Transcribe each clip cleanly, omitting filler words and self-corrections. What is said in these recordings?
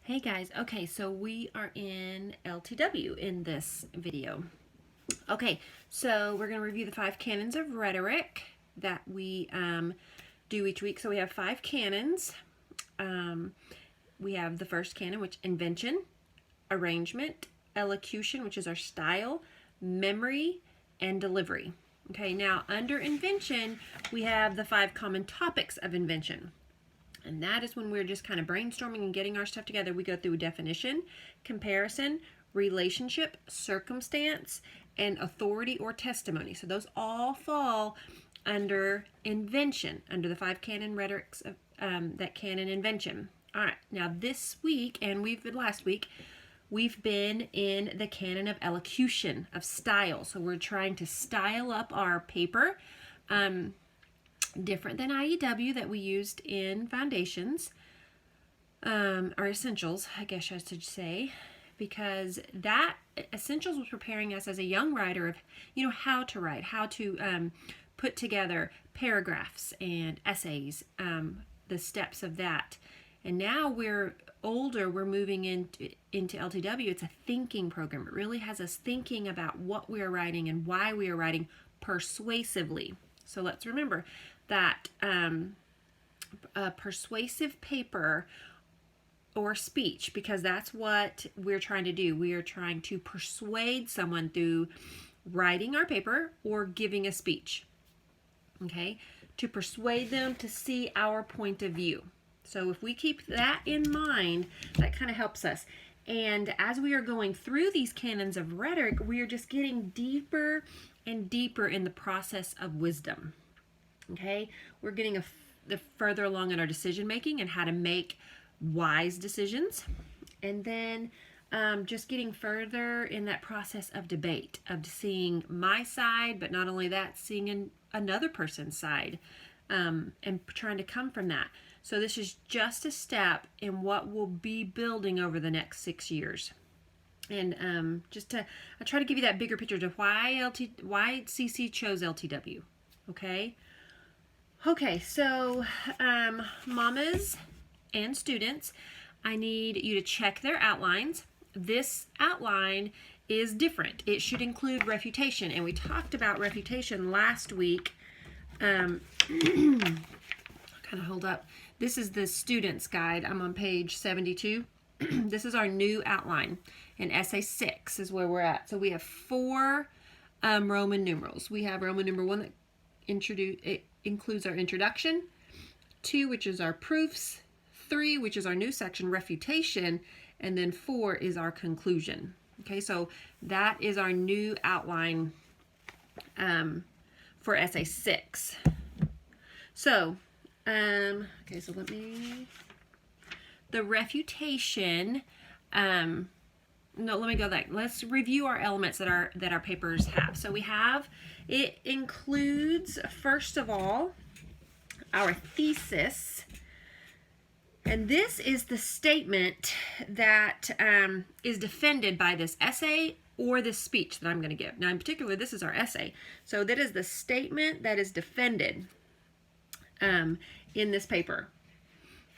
Hey guys, okay, so we are in LTW in this video. Okay, so we're going to review the 5 canons of rhetoric that we do each week. So we have 5 canons. We have the first canon, which invention, arrangement, elocution, which is our style, memory, and delivery. Okay, now under invention, we have the 5 common topics of invention. And that is when we're just kind of brainstorming and getting our stuff together. We go through definition, comparison, relationship, circumstance, and authority or testimony. So those all fall under invention, under the 5 canon rhetorics of that canon invention. All right, now this week, and last week, we've been in the canon of elocution, of style. So we're trying to style up our paper. Different than IEW that we used in foundations, or essentials, I guess I should say, because that essentials was preparing us as a young writer of, how to write, how to put together paragraphs and essays, the steps of that. And now we're older, we're moving into LTW. It's a thinking program. It really has us thinking about what we are writing and why we are writing persuasively. So let's remember that a persuasive paper or speech, because that's what we're trying to do. We are trying to persuade someone through writing our paper or giving a speech, okay, to persuade them to see our point of view. So if we keep that in mind, that kind of helps us. And as we are going through these canons of rhetoric, we are just getting deeper and deeper in the process of wisdom. Okay, we're getting further along in our decision making and how to make wise decisions, and then just getting further in that process of debate, of seeing my side, but not only that, seeing another person's side, and trying to come from that. So this is just a step in what we'll be building over the next 6 years. And I try to give you that bigger picture to why CC chose LTW. Okay, so mamas and students, I need you to check their outlines. This outline is different. It should include refutation, and we talked about refutation last week. I'll kind of hold up. This is the student's guide. I'm on page 72. This is our new outline, and essay 6 is where we're at. So we have 4 Roman numerals. We have Roman number 1 that includes our introduction, 2, which is our proofs, 3, which is our new section, refutation, and then 4 is our conclusion. Okay, so that is our new outline for essay 6. So, okay, so the refutation, no, let me go back. Let's review our elements that our papers have. So it includes, first of all, our thesis. And this is the statement that is defended by this essay or this speech that I'm going to give. Now, in particular, this is our essay. So that is the statement that is defended in this paper.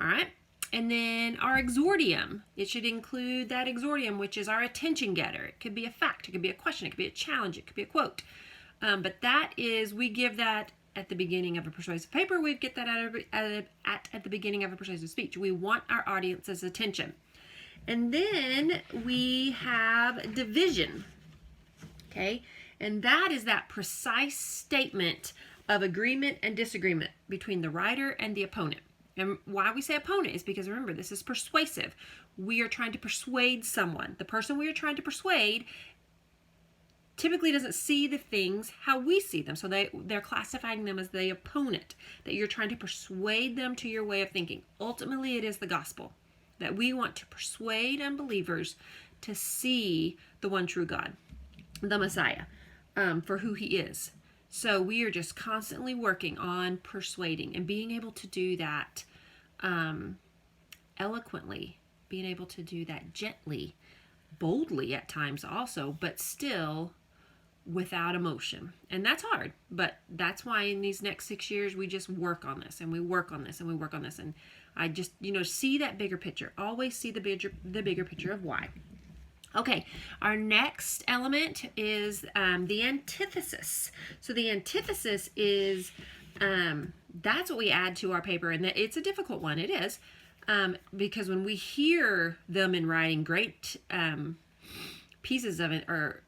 All right. And then our exordium, it should include that exordium, which is our attention getter. It could be a fact, it could be a question, it could be a challenge, it could be a quote. But we give that at the beginning of a persuasive paper. We get that at the beginning of a persuasive speech. We want our audience's attention. And then we have division, okay? And that is that precise statement of agreement and disagreement between the writer and the opponent. And why we say opponent is because, remember, this is persuasive. We are trying to persuade someone. The person we are trying to persuade typically doesn't see the things how we see them. So they're classifying them as the opponent, that you're trying to persuade them to your way of thinking. Ultimately, it is the gospel, that we want to persuade unbelievers to see the one true God, the Messiah, for who he is. So we are just constantly working on persuading and being able to do that eloquently, being able to do that gently, boldly at times also, but still without emotion. And that's hard, but that's why in these next 6 years, we just work on this and we work on this and we work on this. And I just, see that bigger picture. Always see the bigger picture of why. Okay, our next element is the antithesis. So the antithesis is, that's what we add to our paper, and it's a difficult one. It is, because when we hear them in writing, great pieces of it, or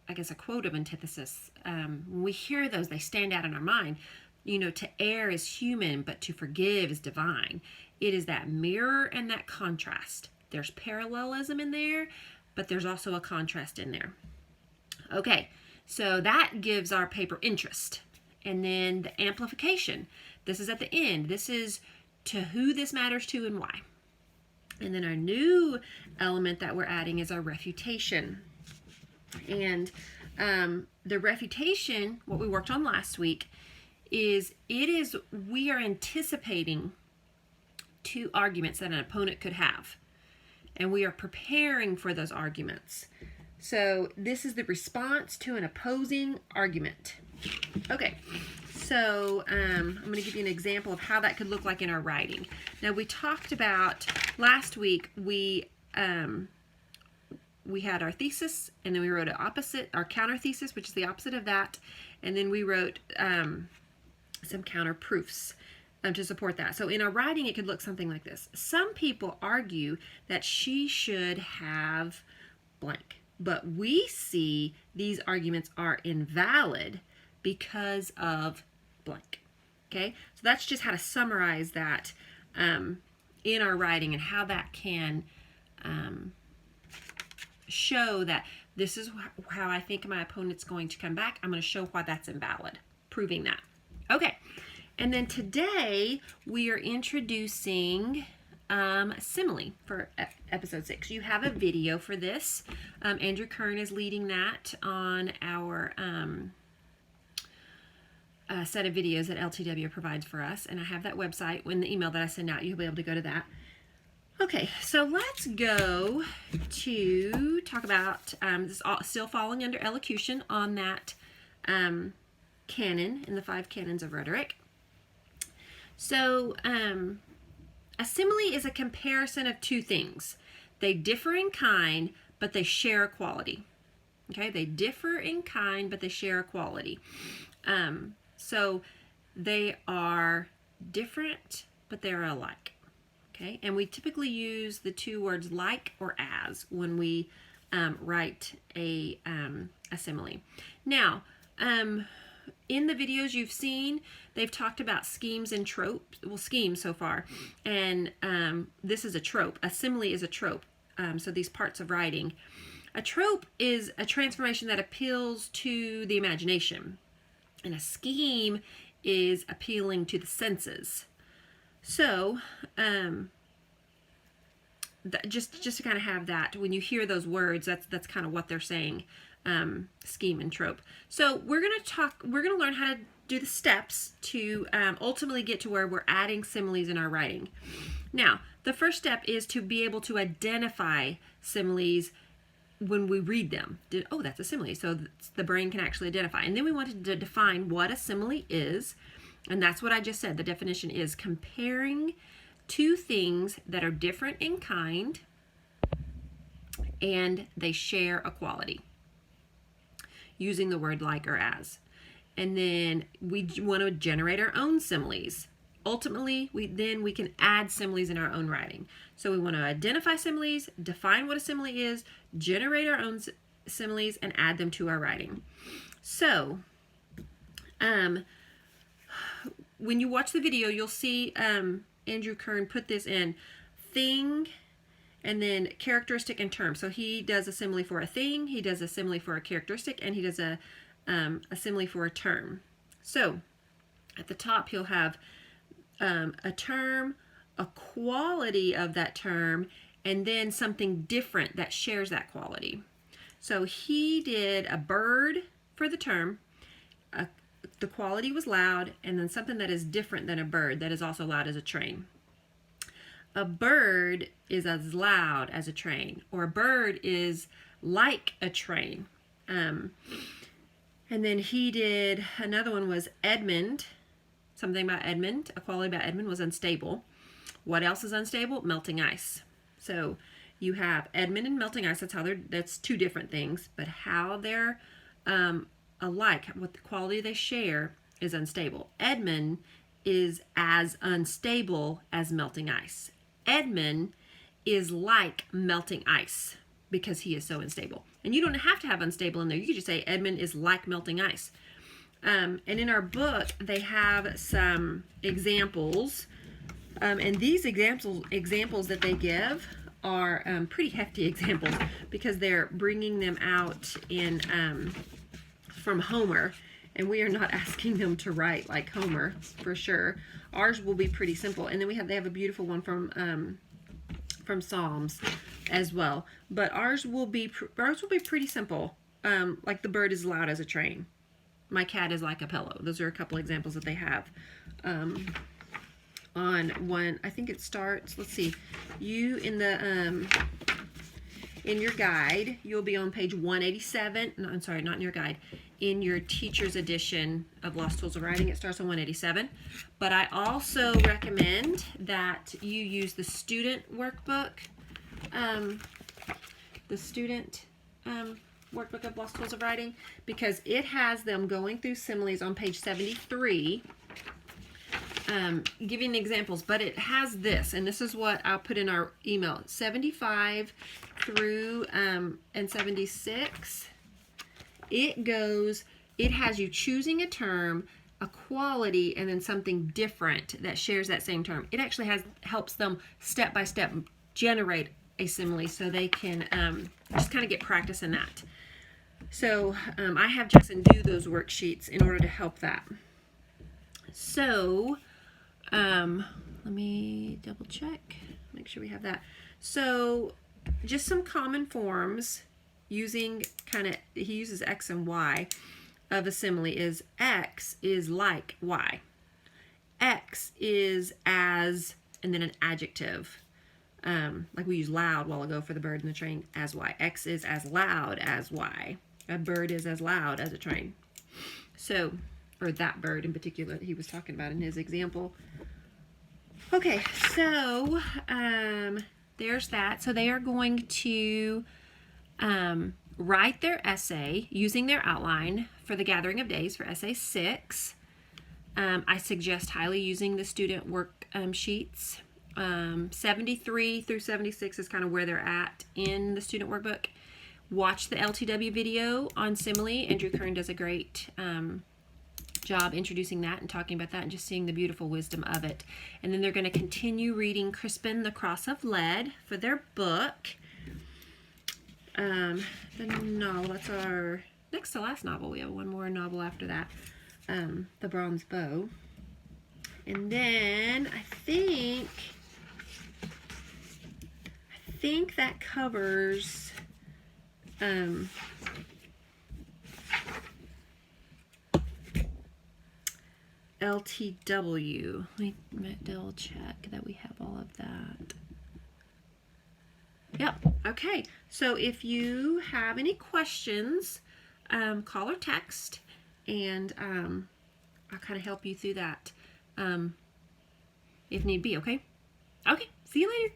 I guess a quote of antithesis, when we hear those, they stand out in our mind. To err is human, but to forgive is divine. It is that mirror and that contrast. There's parallelism in there, but there's also a contrast in there. Okay, so that gives our paper interest. And then the amplification. This is at the end. This is to who this matters to and why. And then our new element that we're adding is our refutation. And the refutation, what we worked on last week, we are anticipating 2 arguments that an opponent could have. And we are preparing for those arguments. So this is the response to an opposing argument. Okay, so I'm going to give you an example of how that could look like in our writing. Now we talked about, last week, we had our thesis, and then we wrote our counter thesis, which is the opposite of that, and then we wrote some counter proofs to support that. So in our writing, it could look something like this. Some people argue that she should have blank, but we see these arguments are invalid because of blank. Okay, so that's just how to summarize that in our writing, and how that can show that this is how I think my opponent's going to come back. I'm going to show why that's invalid, proving that. Okay. And then today we are introducing simile for episode 6. You have a video for this. Andrew Kern is leading that on our set of videos that LTW provides for us. And I have that website. In the email that I send out, you'll be able to go to that. Okay, so let's go to talk about, this still falling under elocution on that canon in the 5 canons of rhetoric. So, a simile is a comparison of 2 things. They differ in kind, but they share a quality. Okay, they differ in kind, but they share a quality. So, they are different, but they are alike. Okay, and we typically use the 2 words like or as when we write a simile. Now, in the videos you've seen, they've talked about schemes and tropes. Well, schemes so far. And this is a trope. A simile is a trope. So these parts of writing. A trope is a transformation that appeals to the imagination. And a scheme is appealing to the senses. So, just to kind of have that, when you hear those words, that's kind of what they're saying. Scheme and trope. So we're going to learn how to do the steps to ultimately get to where we're adding similes in our writing. Now, the first step is to be able to identify similes when we read them. Oh, that's a simile. So the brain can actually identify. And then we wanted to define what a simile is. And that's what I just said. The definition is comparing 2 things that are different in kind and they share a quality, using the word like or as. And then we want to generate our own similes. Ultimately, we can add similes in our own writing. So we want to identify similes, define what a simile is, generate our own similes, and add them to our writing. So, when you watch the video, you'll see Andrew Kern put this in thing, and then characteristic and term. So he does a simile for a thing, he does a simile for a characteristic, and he does a simile for a term. So at the top he'll have a term, a quality of that term, and then something different that shares that quality. So he did a bird for the term, the quality was loud, and then something that is different than a bird that is also loud as a train. A bird is as loud as a train, or a bird is like a train. And then he did, another one was Edmund. Something about Edmund, a quality about Edmund was unstable. What else is unstable? Melting ice. So you have Edmund and melting ice. That's two different things, but how they're alike, what the quality they share is unstable. Edmund is as unstable as melting ice. Edmund is like melting ice because he is so unstable. And you don't have to have unstable in there. You could just say Edmund is like melting ice. And in our book, they have some examples. And these examples that they give are pretty hefty examples because they're bringing them out in from Homer. And we are not asking them to write like Homer, for sure. Ours will be pretty simple. And then they have a beautiful one from Psalms as well. But ours will be pretty simple. Like the bird is loud as a train. My cat is like a pillow. Those are a couple examples that they have. On one, I think it starts, let's see, you in the in your guide, you'll be on page 187. No, I'm sorry, not in your guide. In your teacher's edition of Lost Tools of Writing, it starts on 187. But I also recommend that you use the student workbook, workbook of Lost Tools of Writing, because it has them going through similes on page 73, giving examples, but it has this, and this is what I'll put in our email, 75 through and 76. It has you choosing a term, a quality, and then something different that shares that same term. It actually helps them step by step generate a simile so they can just kind of get practice in that. So I have Jackson do those worksheets in order to help that. So let me double check, make sure we have that. So just some common forms using he uses X and Y of a simile is X is like Y. X is as, and then an adjective. Like we used loud a while ago for the bird and the train, as Y. X is as loud as Y. A bird is as loud as a train. So, or that bird in particular that he was talking about in his example. Okay, so there's that. So they are going to write their essay using their outline for the Gathering of Days for essay 6. I suggest highly using the student work sheets. 73 through 76 is kind of where they're at in the student workbook. Watch the LTW video on simile. Andrew Kern does a great job introducing that and talking about that and just seeing the beautiful wisdom of it. And then they're going to continue reading Crispin, The Cross of Lead for their book. The novel, that's our next to last novel. We have one more novel after that, The Bronze Bow. And then I think that covers LTW. Let me double check that we have all of that. Yep. Okay. So if you have any questions, call or text, and I'll kind of help you through that if need be. Okay. Okay. See you later.